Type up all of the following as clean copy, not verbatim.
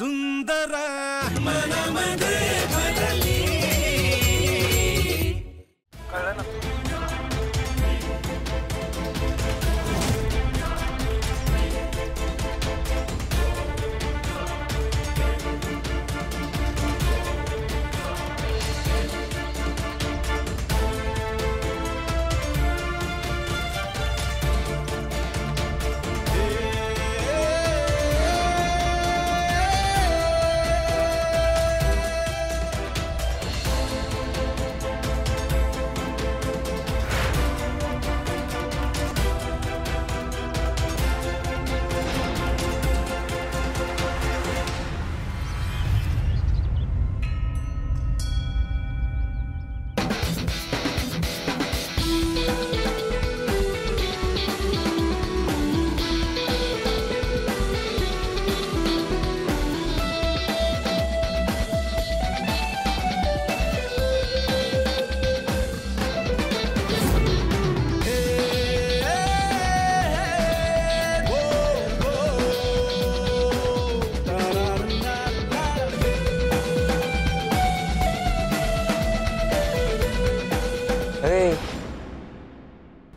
सुंदर मनामध्ये भरली. कळलं ना?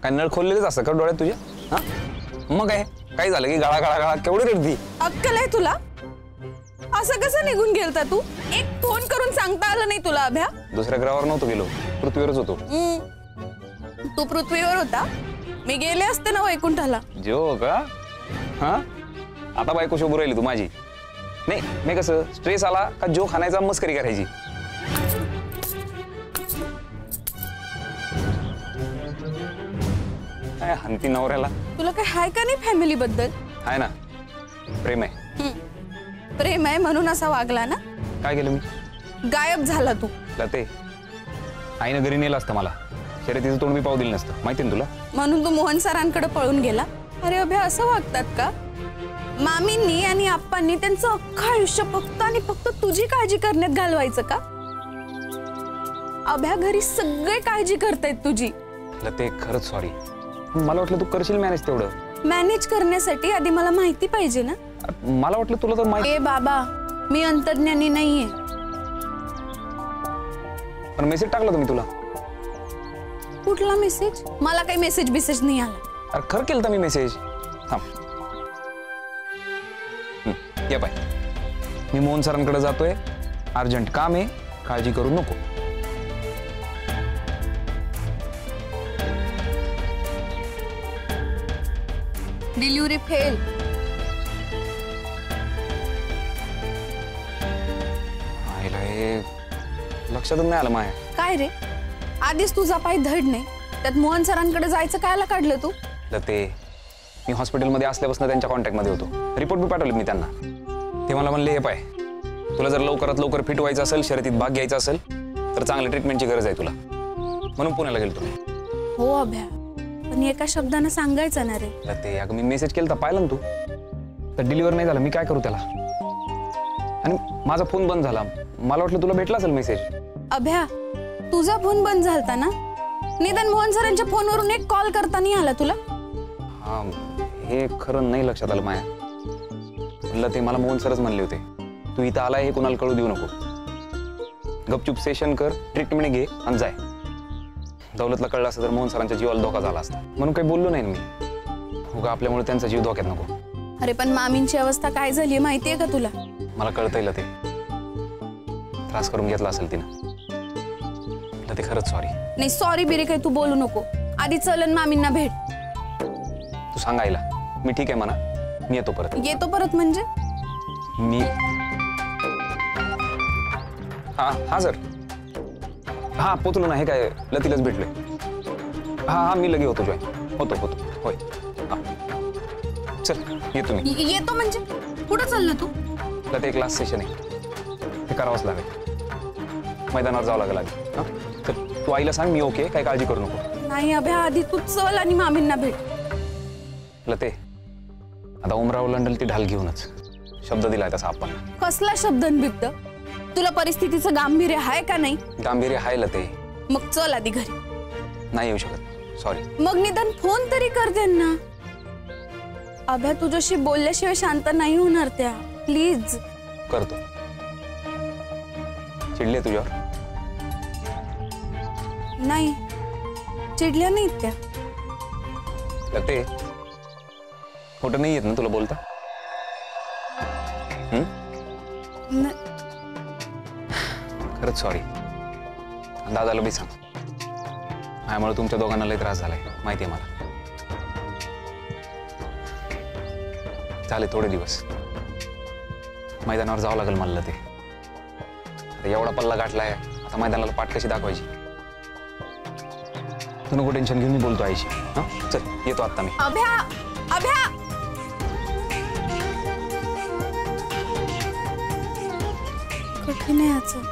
काय नळ खोललेच असं का डोळ्यात तुझ्या? हा मग काय झालं की गळा गळा गळा केवढी रडती? अक्कल आहे तुला? असं कसं निघून गेलता तू? एक फोन करून सांगता आलं नाही तुला अभ्या? दुसऱ्या ग्रहावर नव्हतो गेलो, पृथ्वीवरच होतो. तू पृथ्वीवर होता, मी गेले असते ना वैकुंठाला. जो का? हा आता बायको शोभू राहिली तू माझी. नाही मी कसं स्ट्रेस आला का जो खाण्याचा मस्करी करायची. हंती नवऱ्याला. तुला काय हाय का नाही फॅमिली बद्दल? आहे ना, प्रेम आहे. प्रेम आहे म्हणून असा वागला ना? काय केलं मी? गायब झाला तू. लते आईनं घरी नेलं असतं मला, शर्यतीचं तोंड मी पाहू दिलं नसतं, माहिती ना तुला. म्हणून तू मोहन सरांकडे पळून गेला? अरे अभ्या असं वागतात का? मामींनी आणि आप्पांनी त्यांचं अख्खं आयुष्य फक्त आणि फक्त तुझी काळजी करण्यात घालवायचं का? अभ्या घरी सगळे काळजी करतायत तुझी. लते खरंच सॉरी, मला वाटलं तू करशील मॅनेज. तेवढं मॅनेज करण्यासाठी आधी मला माहिती पाहिजे ना. मला वाटलं तुला तर माहिती. ए बाबा, मी अंतर्ज्ञानी नाहीये. पण मेसेज टाकला तुम्ही तुला. कुठला मेसेज? मला काही मेसेज बिसेज नाही आला. अरे खरं केलं मी मेसेज. थांब, ये बाय, मी मोहन सरांकडे जातोय, अर्जंट काम आहे, काळजी करू नको. Delivery fail. लक्षातच नाही आलं माय. काय रे, आधीच तुझा पाय धड नाही, त्यात मोहन सरांकडे जायचं कायला काढलं तू? ते मी हॉस्पिटलमध्ये असल्यापासून त्यांच्या कॉन्टॅक्टमध्ये होतो. रिपोर्ट बी पाठवले मी त्यांना. ते मला म्हणले, हे पाय तुला जर लवकरात लवकर फिट व्हायचं असेल, शर्यतीत भाग घ्यायचा असेल तर चांगल्या ट्रीटमेंटची गरज आहे तुला, म्हणून पुण्याला गेलो तुम्ही. हो अभ्या, पण एका शब्दानं सांगायचं ना रे. ते अगं मी मेसेज केला तर पाहिलं ना तू, तर डिलिव्हर नाही झालं, मी काय करू त्याला? आणि माझा फोन बंद झाला, मला वाटलं तुला भेटला असेल मेसेज. अभ्या, तुझा फोन बंद झालता ना, निदान मोहन सरांच्या फोनवरून एक कॉल करता नाही आला तुला? हा, हे खरं नाही लक्षात आलं माया. म्हणलं ते मला मोहन सरच म्हणले होते, तू इथं आलाय हे कोणाला कळू देऊ नको, गपचूप सेशन कर, ट्रीटमेंट घे आणि जाय. दौलतला कळलं असतं तर मोहन सरांच्या जीवाला धोका झाला असता, म्हणून काही बोललो नाही मी. उगा आपल्यामुळे त्यांचा जीव धोक्यात नको. अरे पण मामींची अवस्था काय झाली माहितीये का तुला? मला कळतंय ते त्रास करून घेतला असेल तिनं. ते खरंच सॉरी. नाही सॉरी बिरी काही तू बोलू नको, आधी चलन मामींना भेट. तू सांगायला मी ठीक आहे म्हणा, मी येतो परत. येतो परत म्हणजे? मी हा सर, हा पोचलो ना. हे काय लतीलाच भेटलोय. हा मी लगे होतो, जॉईन होतो होय. हा चल येतो मी. येतो म्हणजे कुठं चालला तू? लते क्लास सेशन आहे, ते करावंच लागेल, मैदानावर जावं लागेल आधी. हा चल, तू आईला सांग मी ओके, काय काळजी करू नको. नाही अभ्या, आधी तू चल आणि मामींना भेट. लते आता उमरा ओलांडल ती ढाल घेऊनच, शब्द दिलाय तसा आपण. कसला शब्द बिब्द? तुला परिस्थितीचं गांभीर्य आहे का नाही? गांभीर्य आहे लते. मग चल आधी घरी. नाही येऊ शकत, सॉरी. मग निदान फोन तरी कर त्यांना. अभ्या तुझ्याशी बोलल्याशिवाय शांत नाही होणार त्या, प्लीज. करतो. चिडले तुझ्यावर? नाही, चिडल्या नाहीत त्या. लगते खोटं नाही येत ना तुला बोलता? खरंच सॉरी. दादाला बी सांग, माझ्यामुळे तुमच्या दोघांना लय त्रास झालाय, माहिती आहे मला. झाले थोडे दिवस, मैदानावर जावं लागेल मला. ते आता एवढा पल्ला गाठलाय, आता मैदानाला पाठ कशी दाखवायची? तू नको टेन्शन घेऊन, मी बोलतो आईशी. हा चल, येतो आता मी. अभ्या, अभ्या, कठीण आहे याचं.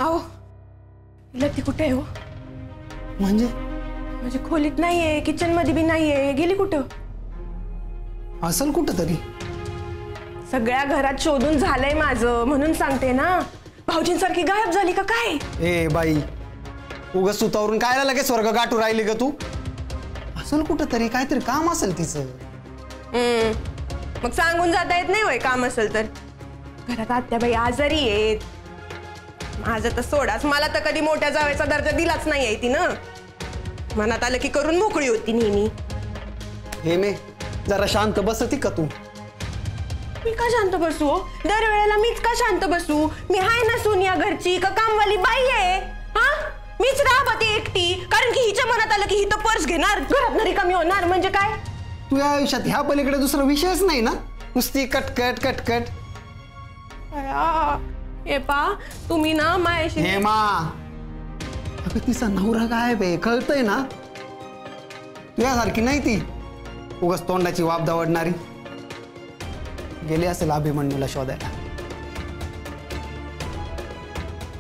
आओ, लती कुठे आहे हो? म्हणजे खोलीत नाहीये, किचन मध्ये बी नाहीये, गेली कुठं? असेल कुठं तरी. सगळ्या घरात शोधून झालंय माझं, म्हणून सांगते ना. भाऊजींसारखी गायब झाली का काय? ए बाई, उगाच सुतावरून कायला लगेच स्वर्ग गाठू राहिली ग तू? असेल कुठं तरी, काहीतरी काम असेल तिचं. मग सांगून जाता येत नाही होय काम असेल तर? घरात आत्याबाई आजारी आहेत. माझं तर सोडाच, मला तर कधी मोठ्या जावेचा दर्जा दिलाच नाही आहे तिनं. मनात आलं की करून मोकळी होती नेहमी. हे मे जरा शांत बसती का तू? मी का शांत बसू? दरवेळेला मीच का शांत बसू? मी हाय ना सोनिया घरची का कामवाली बाई आहे? हा, मीच राहते एकटी, कारण की हिच्या मनात आलं की ही तर पर्स घेणार, घरात रिकामी होणार. म्हणजे काय? तुझ्या आयुष्यात ह्या पलीकडे दुसरा विषयच नाही ना? नुसती कटकट कटकट. हे पा, तुम्ही ना मायाशी. हेमा, अगं तिचा नवरा काय बे, कळतंय ना? तुझ्यासारखी नाही ती, उगाच तोंडाची वाप दावडणारी. गेली असेल अभिमन्यूला शोधायला.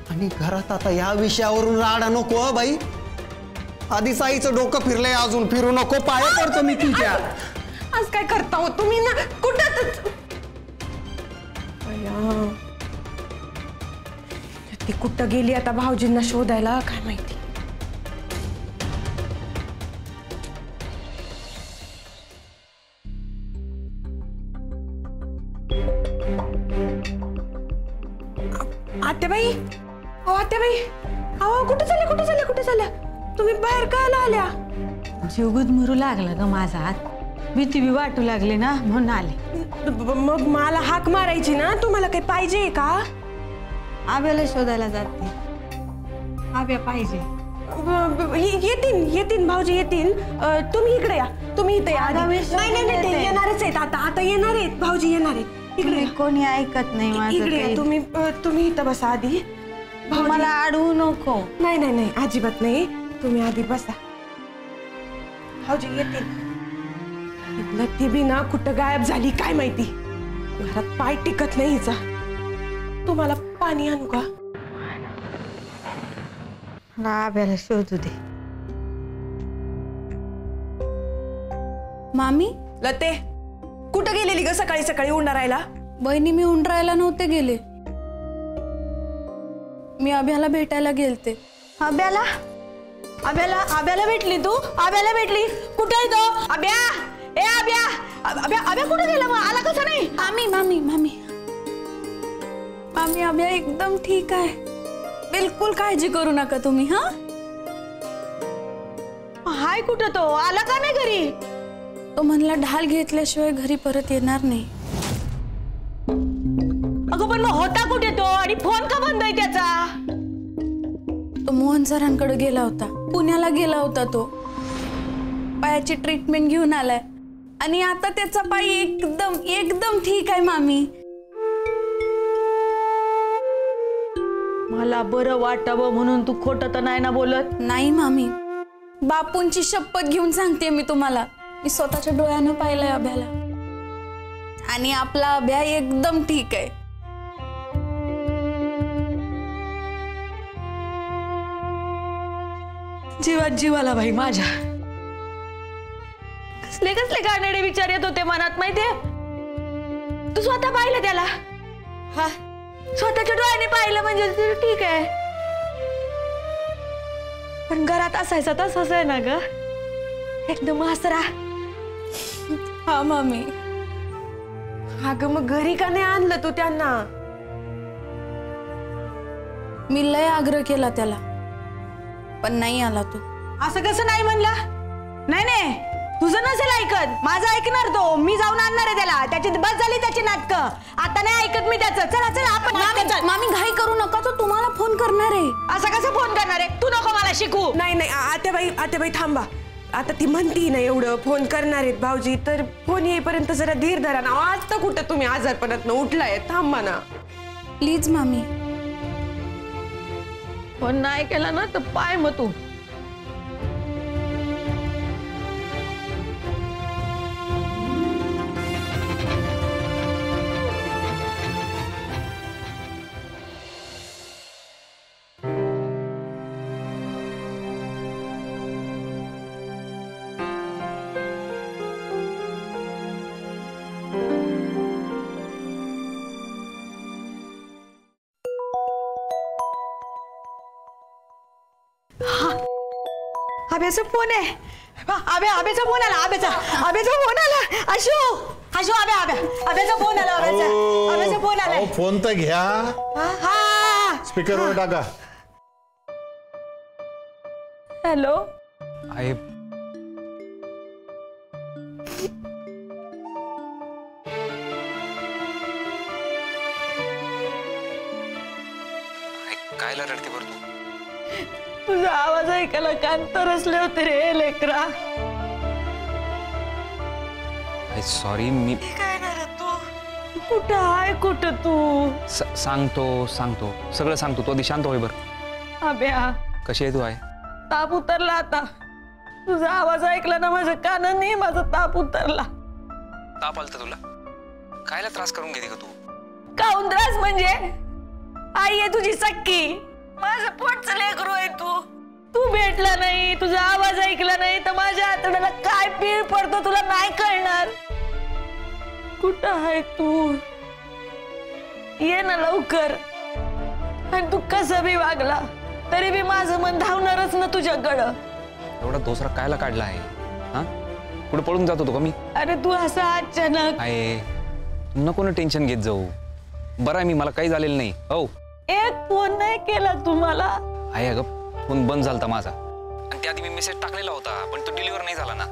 आणि घरात आता या विषयावरून राडा नको बाई. आधीच आईचं डोकं फिरलंय, अजून फिरू नको. पाया पडतो मी तुझ्या. आज काय करता हो तुम्ही ना? कुठं ती कुठं गेली आता भाऊजींना शोधायला, काय माहिती. आत्याबाई, ओ आत्याबाई, अहो कुठे चालल्या? तुम्ही बाहेर का आल्या? जीव गुदमरू लागला ग माझा हात, भीती बी वाटू लागली ना, म्हणून आले. मग मला हाक मारायची ना. तुम्हाला काही पाहिजे का? आब्याला शोधायला जाते. आब्या पाहिजे. येतील भाऊजी येतील. तुम्ही इकडे या, तुम्ही इथे या. नाही ते येणारच आहेत आता येणार आहेत भाऊजी, येणार आहेत. इकडे कोणी ऐकत नाही माझं. इकडे या, तुम्ही इथं बसा आधी. मला अडवू नको. नाही अजिबात नाही, तुम्ही आधी बसा. भाऊजी येतील. ती बी ना कुठं गायब झाली काय माहिती. घरात पाय टिकत नाही हिचा. तुम्हाला पाणी आणू का? आब्याला शोधू दे. मामी, लते कुठं गेलेली ग सकाळी सकाळी उंडारायला? बहिणी, मी उंडरायला नव्हते गेले, मी अभ्याला भेटायला गेलते. आब्याला भेटली तू? आब्याला भेटली? कुठे आहे तो? अभ्या, ए अभ्या कुठे गेला मग? आला कसं नाही? मामी, अभ्या एकदम ठीक आहे, बिलकुल काळजी करू नका तुम्ही. हा, हाय कुठं तो? आला का नाही घरी? तो म्हणला ढाल घेतल्याशिवाय घरी परत येणार नाही. अगं पण मग होता कुठे तो, आणि फोन का बंद आहे त्याचा? तो मोहन सरांकडे गेला होता, पुण्याला गेला होता. तो पायाची ट्रीटमेंट घेऊन आलाय आणि आता त्याचा पाय एकदम ठीक आहे. मामी, मला बरं वाटावं म्हणून तू खोटं तर नाही ना बोलत? नाही मामी, बापूंची शपथ घेऊन सांगते मी तुम्हाला. मी स्वतःच्या डोळ्यानं पाहिलंय अभ्याला, आणि आपला अभ्या एकदम ठीक आहे. जीवात जीवाला भाई माझ्या. कसले गाणेडे विचार येत होते मनात माहितीये? तू स्वतः पाहिलं त्याला? हा, स्वतःच्या डोळ्याने पाहिलं म्हणजे ठीक आहे, पण घरात असायचा तसाच आहे ना ग, एकदम हसरा. हा मामी. अगं मग घरी का नाही आणलं तू त्यांना? मी लय आग्रह केला त्याला, पण नाही आला तो. असं कसं नाही म्हणला? नाही नाही, तुझं नसेल ऐकत, माझं ऐकणार तो. मी जाऊन आणणार आहे त्याला. त्याची बस झाली त्याची नाटकं. आता नाही ऐकत मी त्याचं. चला चला आपण नाटकं चल. मामी घाई करू नका, तो तुम्हाला फोन करणार आहे. असं कसं फोन करणार आहे? तू नको मला शिकू. नाही नाही आत्याबाई थांबा. आता ती म्हणती ना एवढं फोन करणार आहेत भाऊजी, तर फोन येईपर्यंत जरा धीर धरा ना. आज तर कुठं तुम्ही आजारपणातनं उठलाय, थांबा ना प्लीज मामी. फोन नाही केला ना तर पाय मग तू. आब्याचा फोन आहे. आब्याचा फोन आला. आब्याचा फोन आला. आशू आब्याचा फोन आला. आब्याचा फोन आला. फोन तर घ्या. हा स्पीकरवर टाका. हॅलो. आहे कायला रडते बरं तू? तुझा आवाज ऐकायला कान तरसले होते रे लेकरा. सॉरी. मी काय ना रे तू? कुठं आहे कुठं तू? सांगतो सगळं सांगतो. तो आधी शांत होय बरं. आब्या कशी आहे तू? आहे ताप उतरला आता. तुझा आवाज ऐकला ना माझ्या कानांनी माझा ताप उतरला. ताप आलता तुला? कायला त्रास करून घेते का तू? काऊन त्रास म्हणजे? आई आहे तुझी सक्की. माझं पोटचं लेकरू आहे तू भेटला नाही, तुझा आवाज ऐकला नाही तर माझ्या आतड्याला काय पीळ पडतो तुला नाही कळणार. कुठं आहे तू? ये ना लवकर. आणि तू कसं बी वागला तरी बी माझं मन धावणारच ना तुझ्याकडं. एवढा दुसरा कायला काढला आहे? हा कुठे पळून जातो तो का मी? अरे तू असं अचानक. आहे नको ना टेन्शन घेत जाऊ. बरं आहे मी, मला काही झालेलं नाही. हो एक फोन नाही केला तुम्हाला. आहे अगं फोन बंद झालता माझा, आणि त्याआधी मी मेसेज टाकलेला होता पण तो डिलिव्हर नाही झाला ना.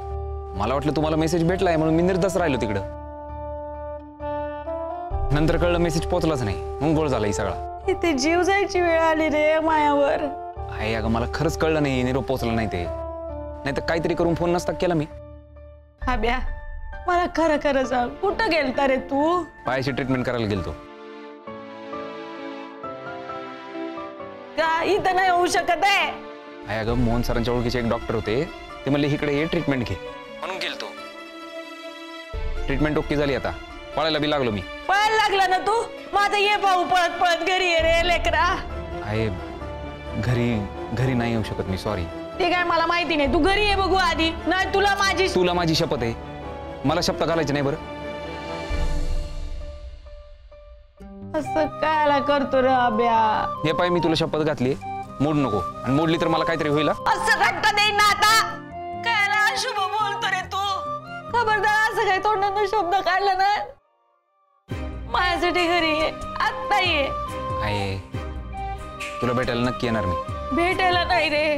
मला वाटलं तुम्हाला मेसेज भेटलाय म्हणून मी निर्धास्त राहिलो तिकडं. नंतर कळलं मेसेज पोहोचलाच नाही, मग गोळ झाला ही सगळा. इथे जीव जायची वेळ आली रे मायावर. आहे अगं मला खरंच कळलं नाही निरोप पोहोचला नाही ते, नाही तर काहीतरी करून फोन नसता केला मी. आब्या मला खरं खरं सांग, कुठं गेलता रे तू? पायाची ट्रीटमेंट करायला गेलतो. का इथं नाही होऊ शकत आहे? आहे अगं मोहन सरांच्या ओळखीचे एक डॉक्टर होते, ते म्हणले इकडे ये ट्रीटमेंट घे म्हणून गेलतो. ट्रीटमेंट ओके झाली, आता पळायला बी लागलो मी. पळायला लागला ना तू? माझा ये भाऊ पळत पळत घरी ये रे लेकरा. आहे घरी नाही येऊ शकत मी, सॉरी. ते काय मला माहिती नाही, तू घरी ये बघू आधी. नाही तुला माझी शपथ आहे, मला शपथ घालायची नाही बरं. असं कायला करतो रे आब्या? हे पाय मी तुला शपथ घातली, मोड नको, आणि मोडली तर मला काहीतरी होईल. असं रट्टा देईन ना आता. कायला अशुभ बोलतो रे तू? खबरदार असं काही तोंडातून शब्द काढला ना, माझ्यासाठी घरी ये, आत्ता ये. आहे तुला भेटायला नक्की येणार मी. भेटायला नाही रे,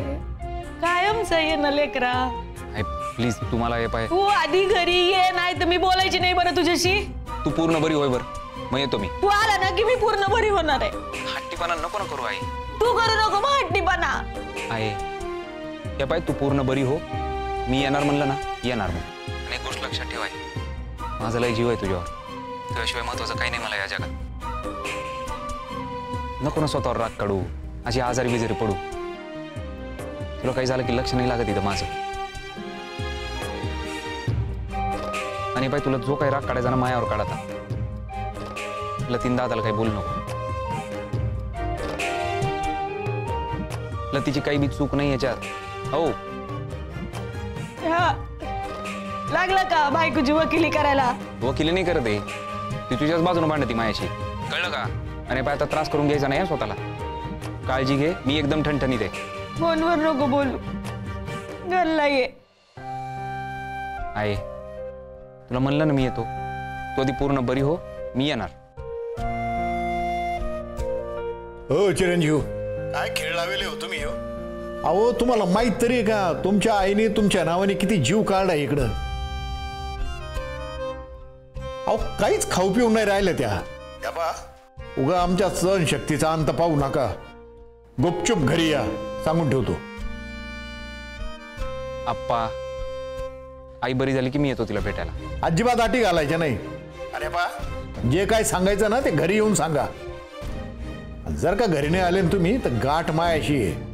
कायमचा ये ना लेकरा. आहे प्लीज तू मला हे पाय. तू आधी घरी ये, नाही तर मी बोलायची नाही बरं तुझ्याशी. तू पूर्ण बरी होय बरं, मग येतो मी. तू आला ना की मी पूर्ण बरी होणार आहे. हट्टीपणा नको ना करू. आहे तू करू नको मग हट्टीपणा. आहे हे पाय तू पूर्ण बरी हो, मी येणार म्हणलं ना येणार मग. आणि एक गोष्ट लक्षात ठेवाय, माझा लय जीव आहे तुझ्यावर, तुझ्याशिवाय महत्वाचं काही नाही मला या जगात. नको ना स्वतःवर राग काढू, अशी आजारी बिजारी पडू. तुला काही झालं की लक्ष नाही लागत इथं माझं. आणि बाई तुला जो काही राग काढायचा ना मायावर काढाता. लतीन दादाला काही बोलू नको. लतीची काही बी चूक नाही याच्यात. हो लागलं का बायकोची वकिली करायला? वकिली नाही करत आहे ती, तुझ्याच बाजूने भांडती मायाशी, कळलं का? आणि पाय आता त्रास करून घ्यायचा नाही स्वतःला. काळजी घे, मी एकदम ठणठणीत आहे. फोनवर नको बोलू, घरला ये. आहे तुला म्हणलं ना मी येतो. तू आधी पूर्ण बरी हो, मी येणार. हो चिरंजीव, काय खेळ लावले हो तुम्ही? हो अहो, तुम्हाला माहित तरी आहे का तुमच्या आईने तुमच्या नावाने किती जीव काढला इकडं? अहो, काहीच खाऊ पिऊन नाही राहिलं त्या बा. उगा आमच्या सहनशक्तीचा अंत पाहू नका. गुपचूप घरी या, सांगून ठेवतो. आप्पा, आई बरी झाली की मी येतो तिला भेटायला. अजिबात आटी घालायच्या नाही. अरे बा, जे काय सांगायचं ना ते घरी येऊन सांगा. जर का घरी नाही आले ना तुम्ही तर गाठ मायाशी आहे.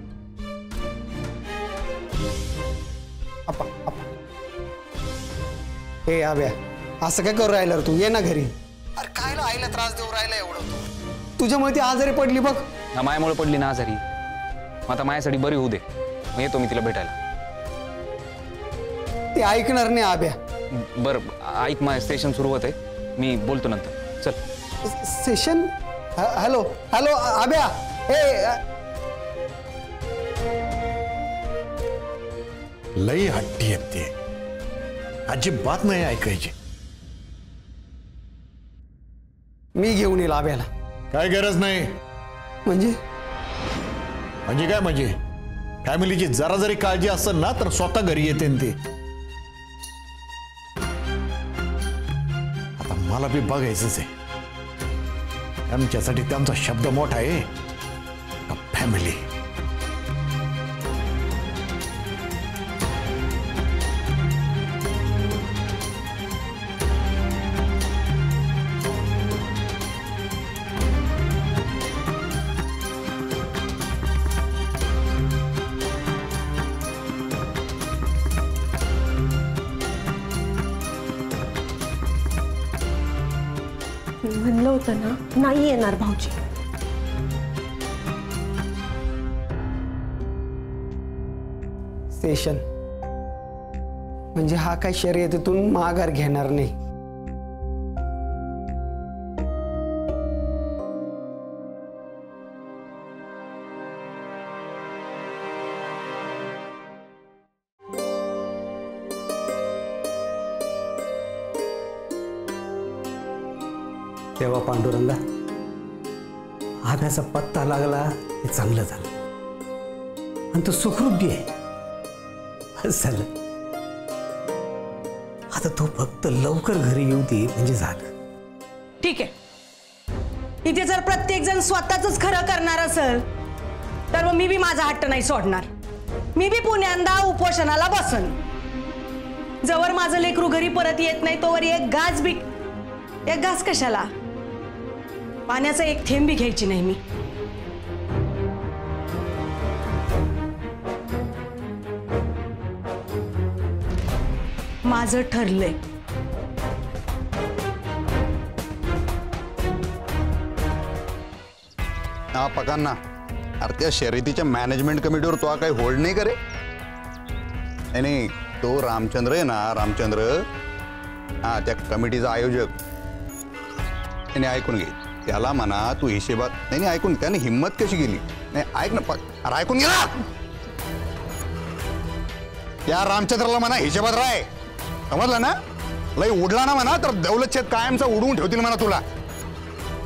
हे आव्या, असं काय करू राहिलं तू? ये ना घरी. अरे कायला आईला त्रास देऊ राहिला एवढं? तुझ्यामुळे ती आजारी पडली बघ. ना मायामुळे पडली ना आजारी. मग आता माझ्यासाठी बरी होऊ दे, मग येतो मी तिला भेटायला. ते ऐकणार नाही आभ्या. बरं ऐक, माझं स्टेशन सुरू होत आहे, मी बोलतो नंतर. चल. सेशन? Hello hello Abhya. लई हट्टी आहेत ते, अजिबात नाही ऐकायची. मी घेऊन येईल आभ्याला. काय गरज नाही. म्हणजे काय म्हणजे? फॅमिलीची जरा जरी काळजी असेल ना तर स्वतः घरी येते ते. आता मला बी बघायचंच आहे आमच्यासाठी त्यांचा शब्द मोठा आहे का फॅमिली. म्हणलं होतं ना नाही येणार भाऊजी. सेशन म्हणजे हा काय शर्यतीतून माघार घेणार नाही. तेव्हा पांडुरंगा, आभ्याचा पत्ता लागला हे चांगलं झालं आणि तो सुखरूप बी आहे. बस झालं. आता तो फक्त लवकर घरी येऊ दे म्हणजे झालं. ठीक आहे, इथे जर प्रत्येक जण स्वतःच खरं करणार असेल तर मग मी बी माझा हट्ट नाही सोडणार. मी बी पुण्यांदा उपोषणाला बसन. जवळ माझं लेकरू घरी परत येत नाही तोवर एक घास कशाला? पाण्याचा एक थेंब बी घ्यायची नाही मी. माझं ठरलंय. हा पकांना, अरे त्या शर्यतीच्या मॅनेजमेंट कमिटीवर तो काही होल्ड नाही करे? नाही, तो रामचंद्र आहे ना, रामचंद्र, हा त्या कमिटीचा आयोजक. त्याने ऐकून घे, त्याला म्हणा तू हिशेबात. नाही ऐकून, त्याने हिम्मत कशी केली? नाही ऐक ना, अरे ऐकून घे ना. त्या रामचंद्राला म्हणा हिशेबात राय, समजलं ना? लई उडला ना म्हणा तर दौलतशेत कायमचा उडवून ठेवतील म्हणा तुला.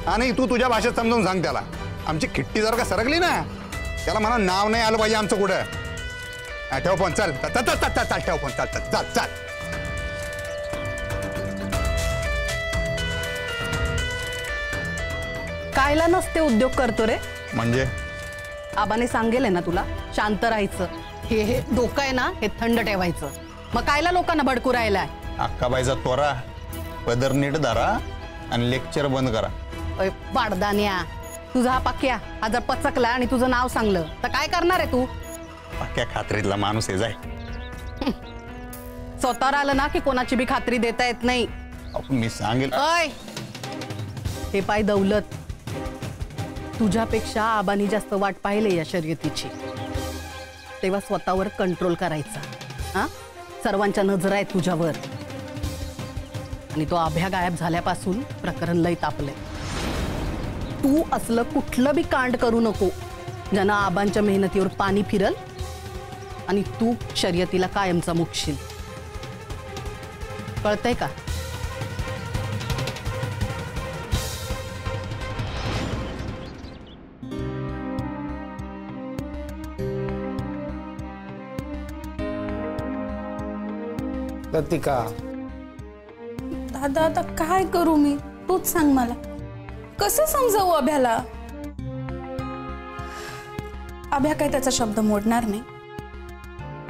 आणि तू तुझ्या भाषेत समजून सांग त्याला. आमची खिट्टी जर का सरकली ना, त्याला म्हणा नाव नाही आलं पाहिजे आमचं कुठं. ठेव फोन, चल ठेव फोन, चल. कायला नसते उद्योग करतो रे? म्हणजे आबाने सांगेल ना तुला शांत राहायचं. हे डोकं आहे ना हे थंड ठेवायचं. मग कायला लोकांना भडकू राहिलाय? अक्काबाईचा तोरा पदर नीट धरा आणि लेक्चर बंद करा. बाडदान्या, तुझा हा पक्क्या हा जर पचकला आणि तुझं नाव सांगलं तर काय करणार आहे तू? पक्क्या खात्रीतला माणूस आहे जाय. स्वतःवर आलं ना की कोणाची बी खात्री देता येत नाही. मी सांगेल. हे पाय दौलत, तुझ्यापेक्षा आबानी जास्त वाट पाहिले या शर्यतीची. तेव्हा स्वतःवर कंट्रोल करायचा. हा, सर्वांच्या नजर आहेत तुझ्यावर. आणि तो आभ्या गायब झाल्यापासून प्रकरण लय तापलंय. तू असलं कुठलं बी कांड करू नको ज्यानं आबांच्या मेहनतीवर पाणी फिरल आणि तू शर्यतीला कायमचा मुकशील. कळतंय का? लतिका, दादा आता काय करू मी, तूच सांग मला. कसं समजावू अभ्याला? अभ्या काय त्याचा शब्द मोडणार नाही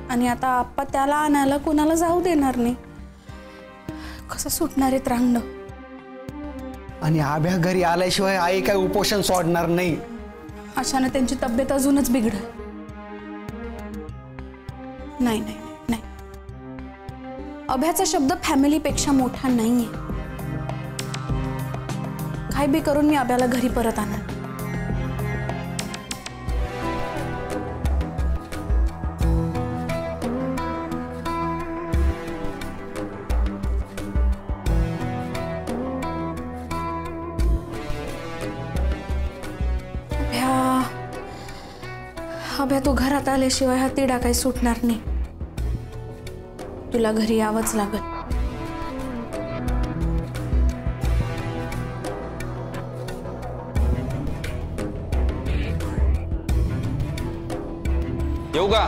आणि आता आप्पा त्याला आणायला कुणाला जाऊ देणार नाही. कसं सुटणार आहेत रांगण? आणि आभ्या घरी आल्याशिवाय आई काय उपोषण सोडणार नाही. अशाने त्यांची तब्येत अजूनच बिघडल. नाही नाही नाही, अभ्याचा शब्द फॅमिलीपेक्षा मोठा नाहीये. काय बी करून मी अभ्याला घरी परत आणणार. अभ्या तू घरात आल्याशिवाय हा तिडा काही सुटणार नाही. तुला घरी यावंच लागल. येऊ का?